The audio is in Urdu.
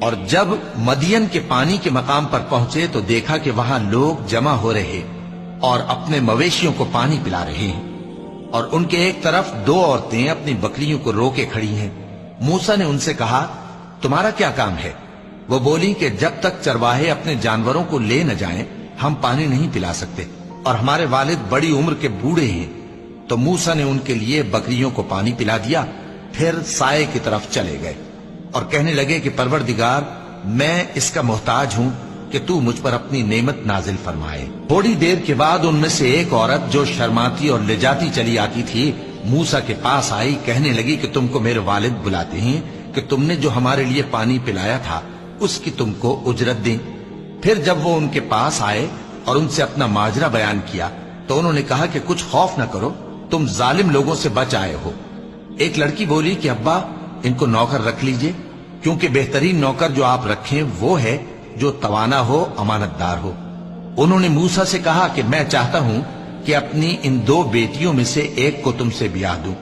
اور جب مدین کے پانی کے مقام پر پہنچے تو دیکھا کہ وہاں لوگ جمع ہو رہے اور اپنے مویشیوں کو پانی پلا رہے ہیں، اور ان کے ایک طرف 2 عورتیں اپنی بکریوں کو روکے کھڑی ہیں۔ موسیٰ نے ان سے کہا، تمہارا کیا کام ہے؟ وہ بولی کہ جب تک چرواہے اپنے جانوروں کو لے نہ جائیں ہم پانی نہیں پلا سکتے، اور ہمارے والد بڑی عمر کے بوڑھے ہیں۔ تو موسیٰ نے ان کے لیے بکریوں کو پانی پلا دیا، پھر سائے کی طرف چلے گئے اور کہنے لگے کہ پروردگار، میں اس کا محتاج ہوں کہ تو مجھ پر اپنی نعمت نازل فرمائے۔ تھوڑی دیر کے بعد ان میں سے ایک عورت جو شرماتی اور لجاتی چلی آتی تھی موسیٰ کے پاس آئی، کہنے لگی کہ تم کو میرے والد بلاتے ہیں کہ تم نے جو ہمارے لیے پانی پلایا تھا اس کی تم کو اجرت دیں۔ پھر جب وہ ان کے پاس آئے اور ان سے اپنا ماجرا بیان کیا تو انہوں نے کہا کہ کچھ خوف نہ کرو، تم ظالم لوگوں سے بچ آئے ہو۔ ایک لڑکی بولی کہ ابا، ان کو نوکر رکھ لیجئے، کیونکہ بہترین نوکر جو آپ رکھیں وہ ہے جو توانا ہو، امانت دار ہو۔ انہوں نے موسیٰ سے کہا کہ میں چاہتا ہوں کہ اپنی ان 2 بیٹیوں میں سے ایک کو تم سے بیاہ دوں۔